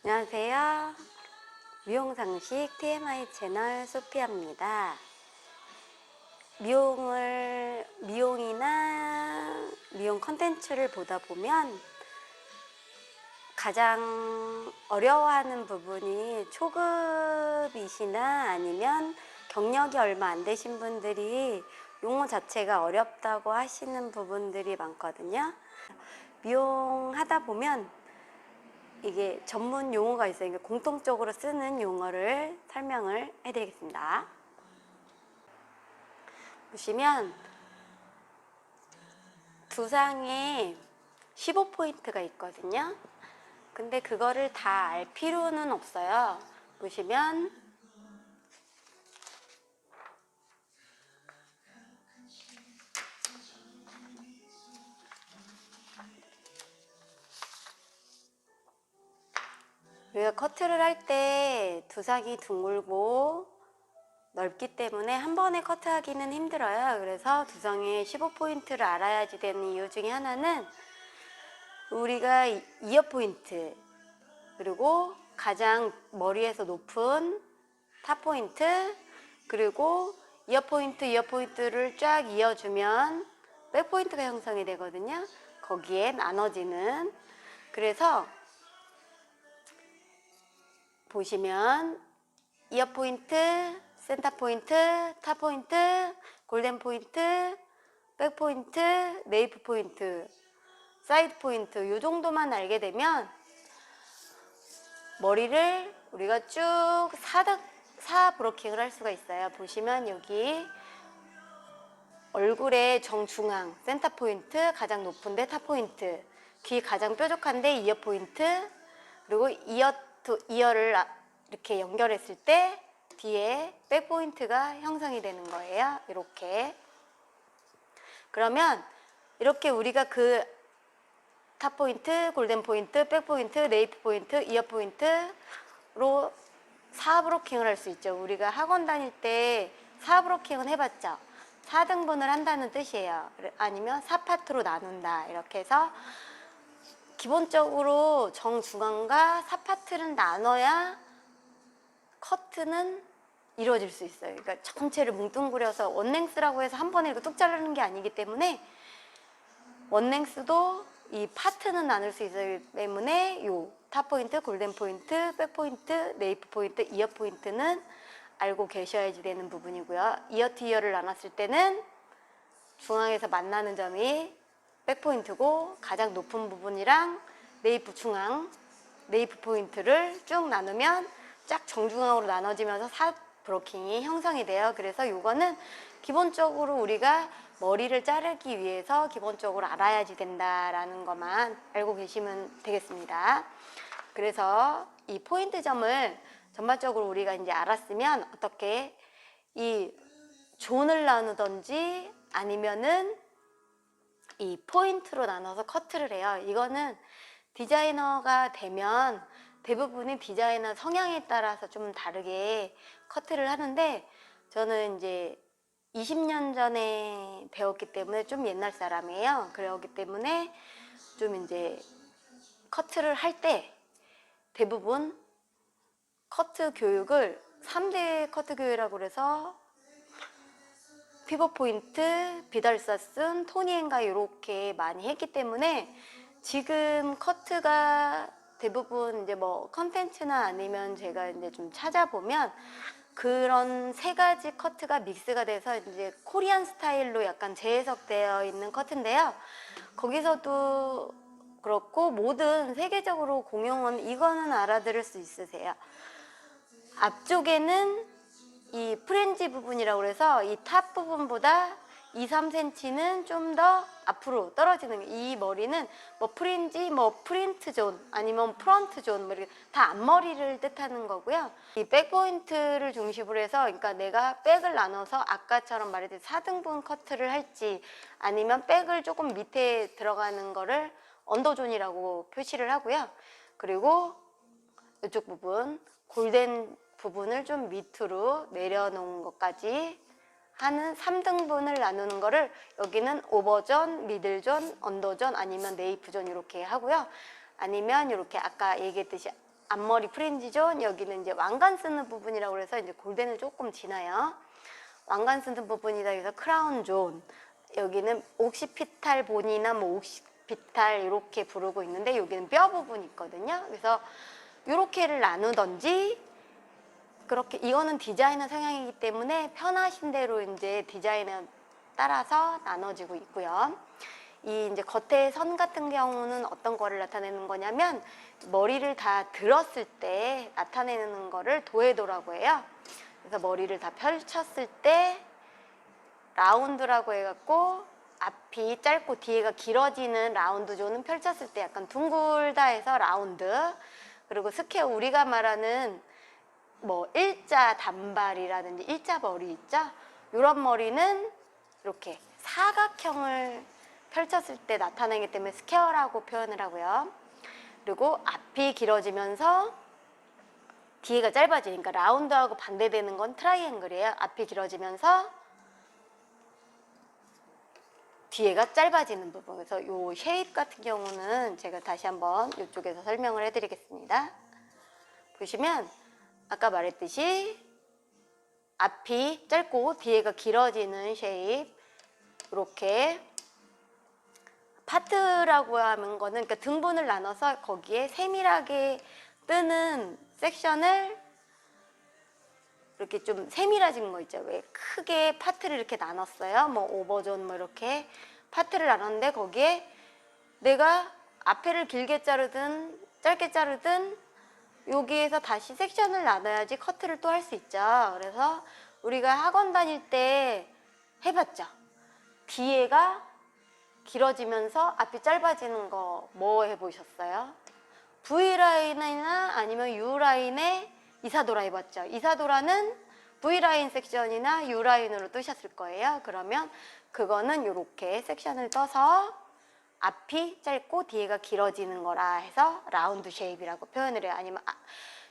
안녕하세요. 미용상식 TMI 채널 소피아입니다. 미용이나 미용 컨텐츠를 보다 보면 가장 어려워하는 부분이 초급이시나 아니면 경력이 얼마 안 되신 분들이 용어 자체가 어렵다고 하시는 부분들이 많거든요. 미용하다 보면 이게 전문 용어가 있어요. 그러니까 공통적으로 쓰는 용어를 설명을 해드리겠습니다. 보시면 두상에 15포인트가 있거든요. 근데 그거를 다 알 필요는 없어요. 보시면 우리가 커트를 할 때 두상이 둥글고 넓기 때문에 한 번에 커트하기는 힘들어요. 그래서 두상에 15포인트를 알아야지 되는 이유 중에 하나는 우리가 이어 포인트, 그리고 가장 머리에서 높은 탑 포인트, 그리고 이어 포인트를 쫙 이어주면 백 포인트가 형성이 되거든요. 거기에 나눠지는. 그래서 보시면 이어 포인트, 센터 포인트, 탑 포인트, 골든 포인트, 백 포인트, 네이프 포인트, 사이드 포인트, 요 정도만 알게 되면 머리를 우리가 쭉 4 브로킹을 할 수가 있어요. 보시면 여기 얼굴의 정중앙 센터 포인트, 가장 높은데 탑 포인트, 귀 가장 뾰족한데 이어 포인트, 그리고 이어를 이렇게 연결했을 때 뒤에 백 포인트가 형성이 되는 거예요. 이렇게. 그러면 이렇게 우리가 그 탑 포인트, 골든 포인트, 백 포인트, 네이프 포인트, 이어 포인트로 4 브로킹을 할 수 있죠. 우리가 학원 다닐 때 4 브로킹은 해봤죠. 4등분을 한다는 뜻이에요. 아니면 4파트로 나눈다. 이렇게 해서 기본적으로 정중앙과 4파트를 나눠야 커트는 이루어질 수 있어요. 그러니까 전체를 뭉뚱그려서 원랭스라고 해서 한 번에 이렇게 뚝 자르는 게 아니기 때문에 원랭스도 이 파트는 나눌 수 있기 때문에 요 탑 포인트, 골든 포인트, 백 포인트, 네이프 포인트, 이어 포인트는 알고 계셔야지 되는 부분이고요. 이어 투 이어를 나눴을 때는 중앙에서 만나는 점이 백 포인트고 가장 높은 부분이랑 네이프 중앙, 네이프 포인트를 쭉 나누면 쫙 정중앙으로 나눠지면서 4 브로킹이 형성이 돼요. 그래서 요거는 기본적으로 우리가 머리를 자르기 위해서 기본적으로 알아야지 된다라는 것만 알고 계시면 되겠습니다. 그래서 이 포인트 점을 전반적으로 우리가 이제 알았으면 어떻게 이 존을 나누던지 아니면은 이 포인트로 나눠서 커트를 해요. 이거는 디자이너가 되면 대부분이 디자이너 성향에 따라서 좀 다르게 커트를 하는데 저는 이제 20년 전에 배웠기 때문에 좀 옛날 사람이에요. 그러기 때문에 좀 이제 커트를 할 때 대부분 커트 교육을 3대 커트 교육이라고 그래서 피벗 포인트, 비달사슨, 토니엔가 이렇게 많이 했기 때문에 지금 커트가 대부분 이제 뭐 컨텐츠나 아니면 제가 이제 좀 찾아보면 그런 3가지 커트가 믹스가 돼서 이제 코리안 스타일로 약간 재해석되어 있는 커트인데요. 거기서도 그렇고 모든 세계적으로 공용은 이거는 알아들을 수 있으세요. 앞쪽에는 이 프렌지 부분이라고 그래서 이 탑 부분보다 2-3cm는 좀 더 앞으로 떨어지는 이 머리는 뭐 프린지, 뭐 프린트 존 아니면 프런트 존 뭐 이렇게 다 앞머리를 뜻하는 거고요. 이 백 포인트를 중심으로 해서 그러니까 내가 백을 나눠서 아까처럼 말했듯이 4등분 커트를 할지 아니면 백을 조금 밑에 들어가는 거를 언더존이라고 표시를 하고요. 그리고 이쪽 부분 골덴 부분을 좀 밑으로 내려놓은 것까지 하는 3등분을 나누는 거를 여기는 오버존, 미들존, 언더존 아니면 네이프존 이렇게 하고요. 아니면 이렇게 아까 얘기했듯이 앞머리 프린지 존, 여기는 이제 왕관 쓰는 부분이라고 그래서 이제 골덴을 조금 지나요. 왕관 쓰는 부분이다 해서 크라운 존, 여기는 옥시피탈 본이나 뭐 옥시피탈 이렇게 부르고 있는데 여기는 뼈 부분이 있거든요. 그래서 이렇게를 나누던지, 그렇게 이거는 디자이너 성향이기 때문에 편하신 대로 이제 디자인에 따라서 나눠지고 있고요. 이 이제 겉에 선 같은 경우는 어떤 거를 나타내는 거냐면 머리를 다 들었을 때 나타내는 거를 도해도라고 해요. 그래서 머리를 다 펼쳤을 때 라운드라고 해갖고 앞이 짧고 뒤에가 길어지는 라운드 존은 펼쳤을 때 약간 둥글다 해서 라운드. 그리고 스퀘어, 우리가 말하는 뭐 일자 단발이라든지 일자 머리 있죠? 이런 머리는 이렇게 사각형을 펼쳤을 때 나타나기 때문에 스퀘어라고 표현을 하고요. 그리고 앞이 길어지면서 뒤에가 짧아지니까 라운드하고 반대되는 건 트라이앵글이에요. 앞이 길어지면서 뒤에가 짧아지는 부분. 그래서 이 쉐입 같은 경우는 제가 다시 한번 이쪽에서 설명을 해드리겠습니다. 보시면 아까 말했듯이 앞이 짧고 뒤에가 길어지는 쉐입, 이렇게 파트라고 하는 거는 그러니까 등분을 나눠서 거기에 세밀하게 뜨는 섹션을 이렇게 좀 세밀해진 거 있죠. 왜 크게 파트를 이렇게 나눴어요. 뭐 오버존 뭐 이렇게 파트를 나눴는데 거기에 내가 앞에를 길게 자르든 짧게 자르든 여기에서 다시 섹션을 나눠야지 커트를 또 할 수 있죠. 그래서 우리가 학원 다닐 때 해봤죠. 뒤에가 길어지면서 앞이 짧아지는 거 뭐 해보셨어요? V라인이나 아니면 U라인에 이사도라 해봤죠. 이사도라는 V라인 섹션이나 U라인으로 뜨셨을 거예요. 그러면 그거는 이렇게 섹션을 떠서 앞이 짧고 뒤에가 길어지는 거라 해서 라운드 쉐입이라고 표현을 해요. 아니면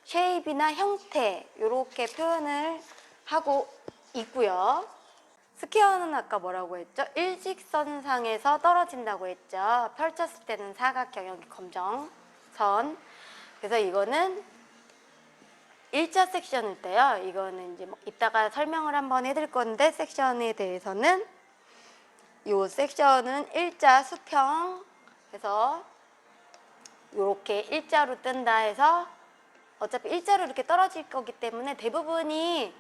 쉐입이나 형태 이렇게 표현을 하고 있고요. 스퀘어는 아까 뭐라고 했죠? 일직선상에서 떨어진다고 했죠. 펼쳤을 때는 사각형, 여기 검정선. 그래서 이거는 일자 섹션일 때요. 이거는 이제 뭐 이따가 설명을 한번 해드릴 건데, 섹션에 대해서는 이 섹션은 일자 수평 해서 이렇게 일자로 뜬다 해서 어차피 일자로 이렇게 떨어질 거기 때문에 대부분이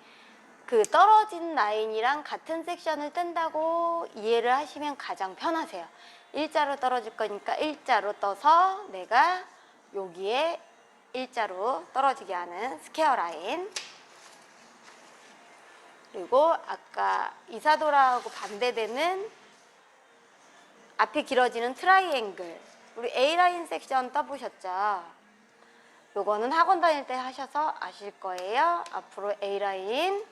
그 떨어진 라인이랑 같은 섹션을 뜬다고 이해를 하시면 가장 편하세요. 일자로 떨어질 거니까 일자로 떠서 내가 여기에 일자로 떨어지게 하는 스퀘어 라인. 그리고 아까 이사도라하고 반대되는 앞이 길어지는 트라이앵글. 우리 A라인 섹션 떠보셨죠? 요거는 학원 다닐 때 하셔서 아실 거예요. 앞으로 A라인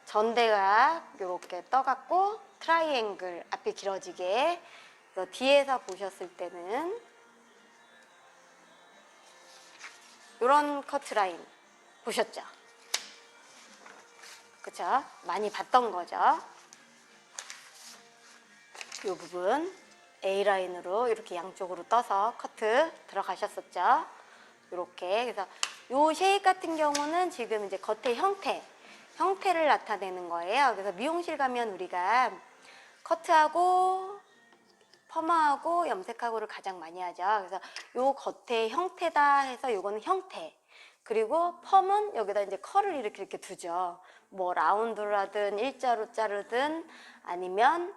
전대각 이렇게 떠갖고 트라이앵글 앞이 길어지게. 그래서 뒤에서 보셨을 때는 이런 커트라인 보셨죠? 그쵸? 많이 봤던 거죠. 이 부분 A라인으로 이렇게 양쪽으로 떠서 커트 들어가셨었죠. 이렇게. 그래서 이 쉐입 같은 경우는 지금 이제 겉의 형태를 나타내는 거예요. 그래서 미용실 가면 우리가 커트하고 펌하고 염색하고를 가장 많이 하죠. 그래서 요 겉의 형태다 해서 요거는 형태. 그리고 펌은 여기다 이제 컬을 이렇게 두죠. 뭐 라운드라든 일자로 자르든 아니면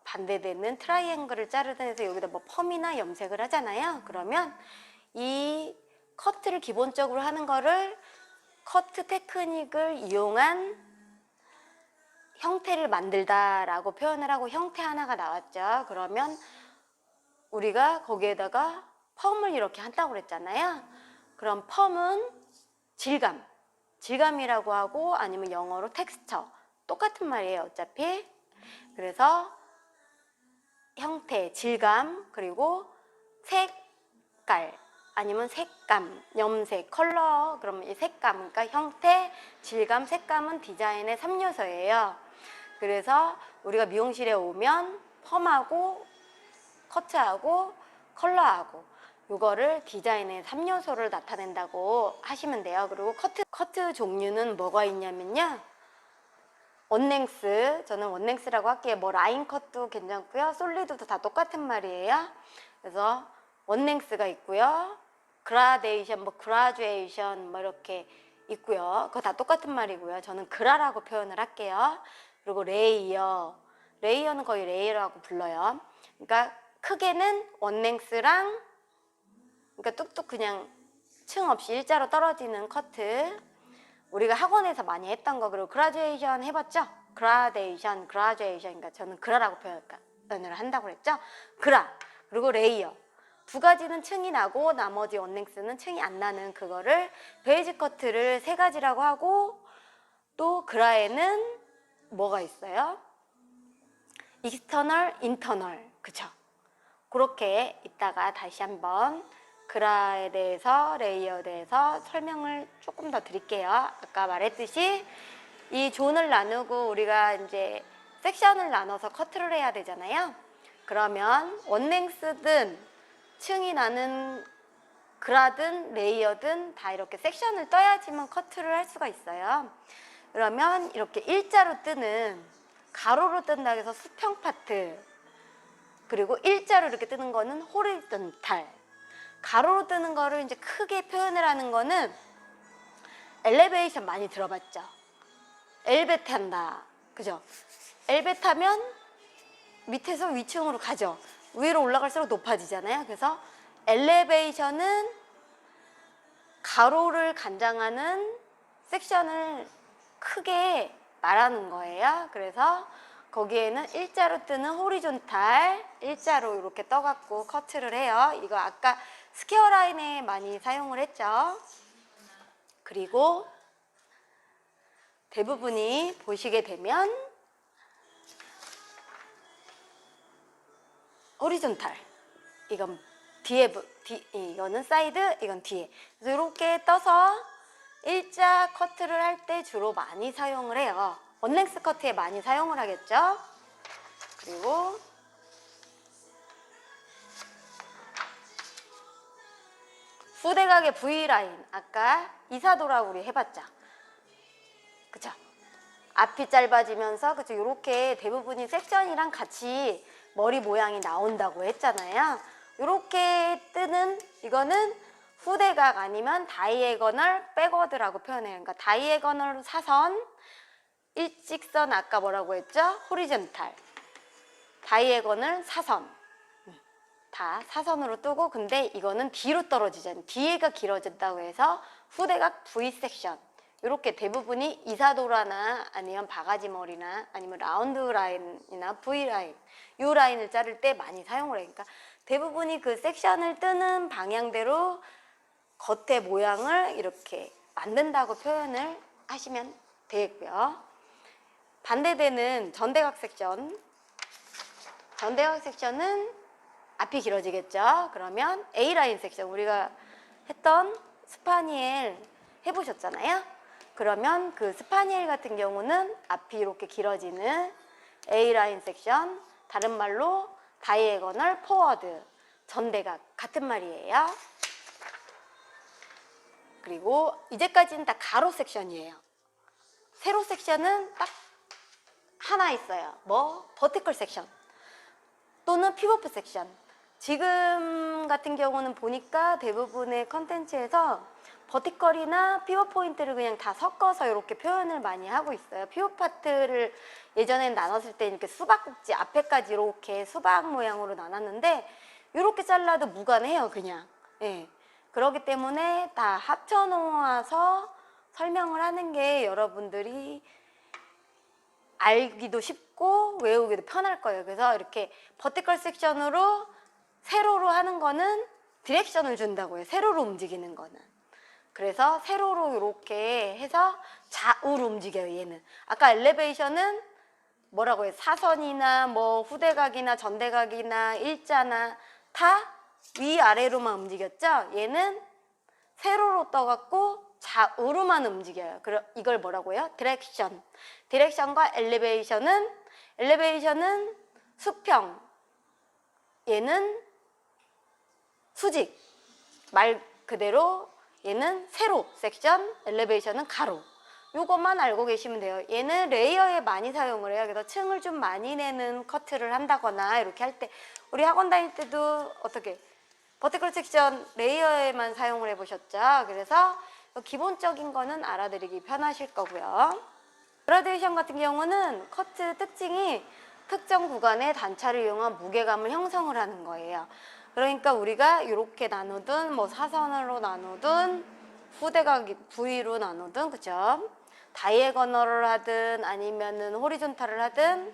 반대되는 트라이앵글을 자르든 해서 여기다 뭐 펌이나 염색을 하잖아요. 그러면 이 커트를 기본적으로 하는 거를 커트 테크닉을 이용한 형태를 만들다라고 표현을 하고 형태 하나가 나왔죠. 그러면 우리가 거기에다가 펌을 이렇게 한다고 그랬잖아요. 그럼 펌은 질감이라고 하고 아니면 영어로 텍스처 똑같은 말이에요. 어차피. 그래서 형태, 질감, 그리고 색깔 아니면 색감, 염색, 컬러. 그러면 이 색감, 그러니까 형태, 질감, 색감은 디자인의 3요소예요. 그래서 우리가 미용실에 오면 펌하고 커트하고 컬러하고 요거를 디자인의 3요소를 나타낸다고 하시면 돼요. 그리고 커트 종류는 뭐가 있냐면요. 원랭스, 저는 원랭스라고 할게요. 뭐 라인 컷도 괜찮고요. 솔리드도 다 똑같은 말이에요. 그래서 원랭스가 있고요. 그라데이션, 뭐 그라듀에이션 뭐 이렇게 있고요. 그거 다 똑같은 말이고요. 저는 그라라고 표현을 할게요. 그리고 레이어, 레이어는 거의 레이어라고 불러요. 그러니까 크게는 원랭스랑, 그러니까 뚝뚝 그냥 층 없이 일자로 떨어지는 커트, 우리가 학원에서 많이 했던 거. 그리고 그라듀에이션 해봤죠? 그라데이션, 그라듀에이션. 그러니까 저는 그라라고 표현을 한다고 그랬죠? 그라. 그리고 레이어. 두 가지는 층이 나고 나머지 원랭스는 층이 안 나는 그거를 베이지 커트를 세 가지라고 하고, 또 그라에는 뭐가 있어요? 익스터널, 인터널. 그쵸? 그렇게 이따가 다시 한번 그라에 대해서, 레이어에 대해서 설명을 조금 더 드릴게요. 아까 말했듯이 이 존을 나누고 우리가 이제 섹션을 나눠서 커트를 해야 되잖아요. 그러면 원랭스든 층이 나는 그라든 레이어든 다 이렇게 섹션을 떠야지만 커트를 할 수가 있어요. 그러면 이렇게 일자로 뜨는, 가로로 뜬다 해서 수평 파트, 그리고 일자로 이렇게 뜨는 거는 호리존탈, 가로로 뜨는 거를 이제 크게 표현을 하는 거는 엘리베이션 많이 들어봤죠? 엘베 탄다, 그죠? 엘베 타면 밑에서 위층으로 가죠. 위로 올라갈수록 높아지잖아요. 그래서 엘리베이션은 가로를 관장하는 섹션을 크게 말하는 거예요. 그래서 거기에는 일자로 뜨는 호리존탈, 일자로 이렇게 떠갖고 커트를 해요. 이거 아까 스퀘어 라인에 많이 사용을 했죠. 그리고 대부분이 보시게 되면 호리존탈, 이건 이거는 사이드, 이건 뒤에. 그래서 이렇게 떠서 일자 커트를 할 때 주로 많이 사용을 해요. 원랭스 커트에 많이 사용을 하겠죠. 그리고 후대각의 V라인, 아까 이사도라고 우리 해봤죠. 그쵸? 앞이 짧아지면서, 그쵸? 요렇게 대부분이 섹션이랑 같이 머리 모양이 나온다고 했잖아요. 요렇게 뜨는 이거는 후대각 아니면 다이애거널 백워드라고 표현해요. 그러니까 다이애거널 사선, 일직선 아까 뭐라고 했죠? 호리존탈, 다이애거널 사선, 다 사선으로 뜨고, 근데 이거는 뒤로 떨어지잖아요. 뒤에가 길어진다고 해서 후대각 V 섹션. 이렇게 대부분이 이사도라나 아니면 바가지 머리나 아니면 라운드 라인이나 V 라인, 이 라인을 자를 때 많이 사용을 해요. 그러니까 대부분이 그 섹션을 뜨는 방향대로 겉의 모양을 이렇게 만든다고 표현을 하시면 되겠고요. 반대되는 전대각 섹션. 전대각 섹션은 앞이 길어지겠죠. 그러면 A라인 섹션, 우리가 했던 스파니엘 해보셨잖아요. 그러면 그 스파니엘 같은 경우는 앞이 이렇게 길어지는 A라인 섹션, 다른 말로 다이애거널 포워드, 전대각 같은 말이에요. 그리고 이제까지는 다 가로 섹션이에요. 세로 섹션은 딱 하나 있어요. 뭐? 버티컬 섹션 또는 피벗 섹션. 지금 같은 경우는 보니까 대부분의 컨텐츠에서 버티컬이나 피벗 포인트를 그냥 다 섞어서 이렇게 표현을 많이 하고 있어요. 피벗 파트를 예전엔 나눴을 때 이렇게 수박꼭지 앞에까지 이렇게 수박 모양으로 나눴는데 이렇게 잘라도 무관해요, 그냥. 예. 그렇기 때문에 다 합쳐 놓아서 설명을 하는 게 여러분들이 알기도 쉽고 외우기도 편할 거예요. 그래서 이렇게 버티컬 섹션으로 세로로 하는 거는 디렉션을 준다고 해요. 세로로 움직이는 거는. 그래서 세로로 이렇게 해서 좌우로 움직여요, 얘는. 아까 엘리베이션은 뭐라고 해요? 사선이나 뭐 후대각이나 전대각이나 일자나 다 위아래로만 움직였죠? 얘는 세로로 떠갖고 좌우로만 움직여요. 이걸 뭐라고 해요? 디렉션. 디렉션과 엘리베이션은 수평, 얘는 수직. 말 그대로 얘는 세로 섹션, 엘리베이션은 가로. 요것만 알고 계시면 돼요. 얘는 레이어에 많이 사용을 해요. 그래서 층을 좀 많이 내는 커트를 한다거나 이렇게 할 때 우리 학원 다닐 때도 어떻게 버티컬 섹션 레이어에만 사용을 해보셨죠? 그래서 기본적인 거는 알아들이기 편하실 거고요. 그라데이션 같은 경우는 커트 특징이 특정 구간의 단차를 이용한 무게감을 형성을 하는 거예요. 그러니까 우리가 이렇게 나누든 뭐 사선으로 나누든 후대각 V로 나누든 그죠? 다이애거널을 하든 아니면은 호리존탈을 하든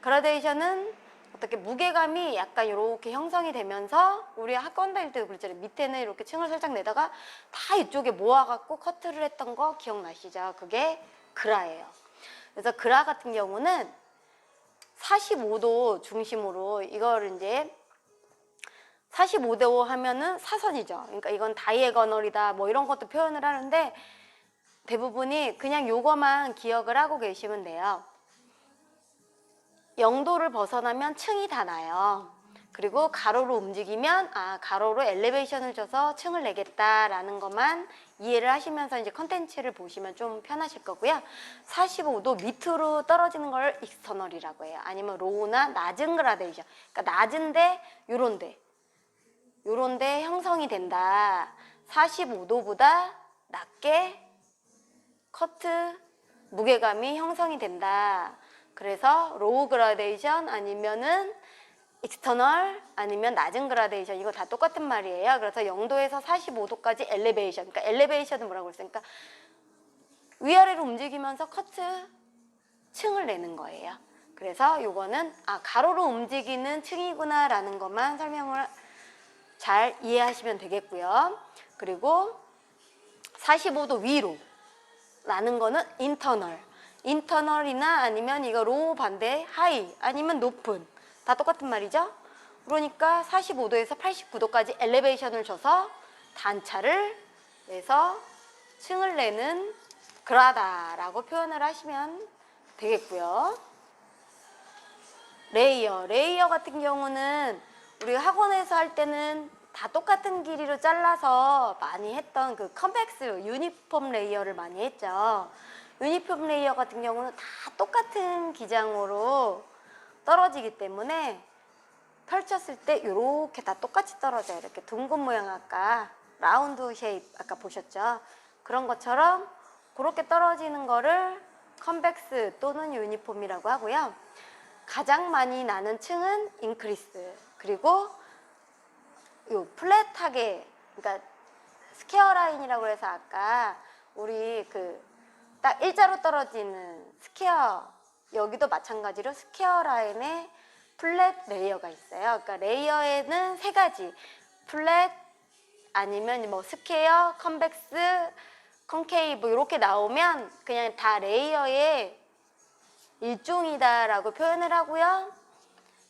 그라데이션은 어떻게 무게감이 약간 이렇게 형성이 되면서 우리 학원 다닐 때도 그랬잖아요. 밑에는 이렇게 층을 살짝 내다가 다 이쪽에 모아갖고 커트를 했던 거 기억나시죠? 그게 그라예요. 그래서 그라 같은 경우는 45도 중심으로 이걸 이제 45도 하면은 사선이죠. 그러니까 이건 다이애거널이다 뭐 이런 것도 표현을 하는데 대부분이 그냥 요거만 기억을 하고 계시면 돼요. 0도를 벗어나면 층이 다 나요. 그리고 가로로 움직이면 가로로 엘리베이션을 줘서 층을 내겠다라는 것만 이해를 하시면서 이제 컨텐츠를 보시면 좀 편하실 거고요. 45도 밑으로 떨어지는 걸 익스터널이라고 해요. 아니면 로우나 낮은 그라데이션. 그러니까 낮은데 요런데 형성이 된다. 45도보다 낮게 커트 무게감이 형성이 된다. 그래서 로우 그라데이션 아니면은 익스터널 아니면 낮은 그라데이션 이거 다 똑같은 말이에요. 그래서 0도에서 45도까지 엘리베이션. 그러니까 엘리베이션은 뭐라고 그랬으니까 위아래로 움직이면서 커트 층을 내는 거예요. 그래서 요거는 가로로 움직이는 층이구나 라는 것만 설명을 잘 이해하시면 되겠고요. 그리고 45도 위로 라는 거는 인터널이나 아니면 이거 로우 반대 하이 아니면 높은 다 똑같은 말이죠. 그러니까 45도에서 89도까지 엘리베이션을 줘서 단차를 내서 층을 내는 그라다라고 표현을 하시면 되겠고요. 레이어 같은 경우는 우리 학원에서 할 때는 다 똑같은 길이로 잘라서 많이 했던 그 컴팩스 유니폼 레이어를 많이 했죠. 유니폼 레이어 같은 경우는 다 똑같은 기장으로 떨어지기 때문에 펼쳤을 때 이렇게 다 똑같이 떨어져요. 이렇게 둥근 모양 아까 라운드 쉐입 아까 보셨죠? 그런 것처럼 그렇게 떨어지는 거를 컨벡스 또는 유니폼이라고 하고요. 가장 많이 나는 층은 인크리스 그리고 요 플랫하게 그러니까 스퀘어 라인이라고 해서 아까 우리 그 딱 일자로 떨어지는 스퀘어 여기도 마찬가지로 스퀘어 라인에 플랫 레이어가 있어요. 그러니까 레이어에는 세 가지 플랫 아니면 뭐 스퀘어, 컨벡스, 컨케이브 이렇게 나오면 그냥 다 레이어의 일종이다라고 표현을 하고요.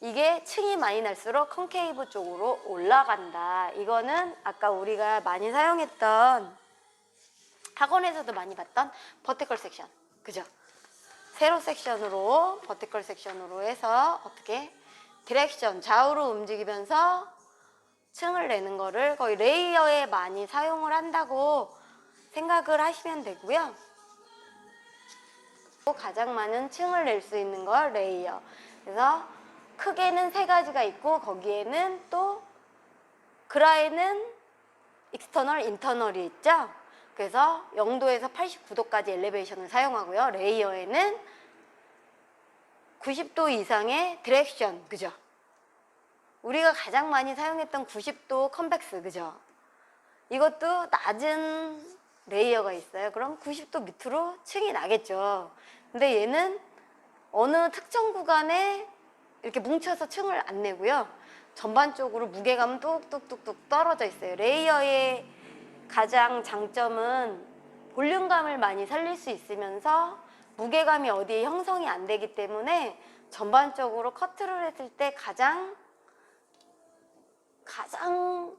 이게 층이 많이 날수록 컨케이브 쪽으로 올라간다. 이거는 아까 우리가 많이 사용했던 학원에서도 많이 봤던 버티컬 섹션. 그죠? 세로 섹션으로 버티컬 섹션으로 해서 어떻게 디렉션 좌우로 움직이면서 층을 내는 거를 거의 레이어에 많이 사용을 한다고 생각을 하시면 되고요. 가장 많은 층을 낼 수 있는 걸 레이어. 그래서 크게는 세 가지가 있고 거기에는 또 그라에는 익스터널, 인터널이 있죠. 그래서 0도에서 89도까지 엘리베이션을 사용하고요. 레이어에는 90도 이상의 디렉션, 그죠? 우리가 가장 많이 사용했던 90도 컨벡스, 그죠? 이것도 낮은 레이어가 있어요. 그럼 90도 밑으로 층이 나겠죠. 근데 얘는 어느 특정 구간에 이렇게 뭉쳐서 층을 안 내고요. 전반적으로 무게감은 뚝뚝뚝뚝 떨어져 있어요. 레이어의 가장 장점은 볼륨감을 많이 살릴 수 있으면서 무게감이 어디에 형성이 안 되기 때문에 전반적으로 커트를 했을 때 가장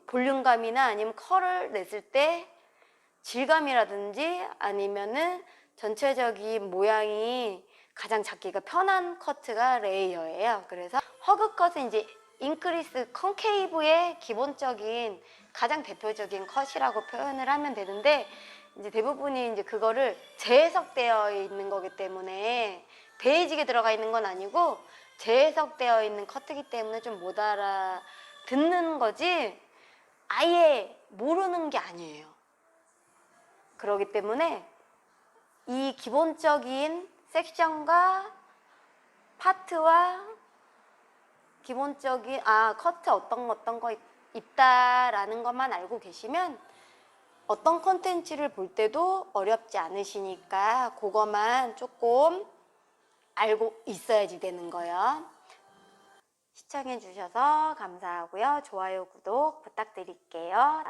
볼륨감이나 아니면 컬을 냈을 때 질감이라든지 아니면은 전체적인 모양이 가장 잡기가 편한 커트가 레이어예요. 그래서 허그 컷은 이제 인크리스 컨케이브의 기본적인 가장 대표적인 컷이라고 표현을 하면 되는데 이제 대부분이 이제 그거를 재해석되어 있는 거기 때문에 베이직에 들어가 있는 건 아니고 재해석되어 있는 커트이기 때문에 좀 못 알아듣는 거지 아예 모르는 게 아니에요. 그렇기 때문에 이 기본적인 섹션과 파트와 기본적인 커트 어떤 거 있다라는 것만 알고 계시면 어떤 콘텐츠를 볼 때도 어렵지 않으시니까 그거만 조금 알고 있어야지 되는 거예요. 시청해 주셔서 감사하고요. 좋아요, 구독 부탁드릴게요.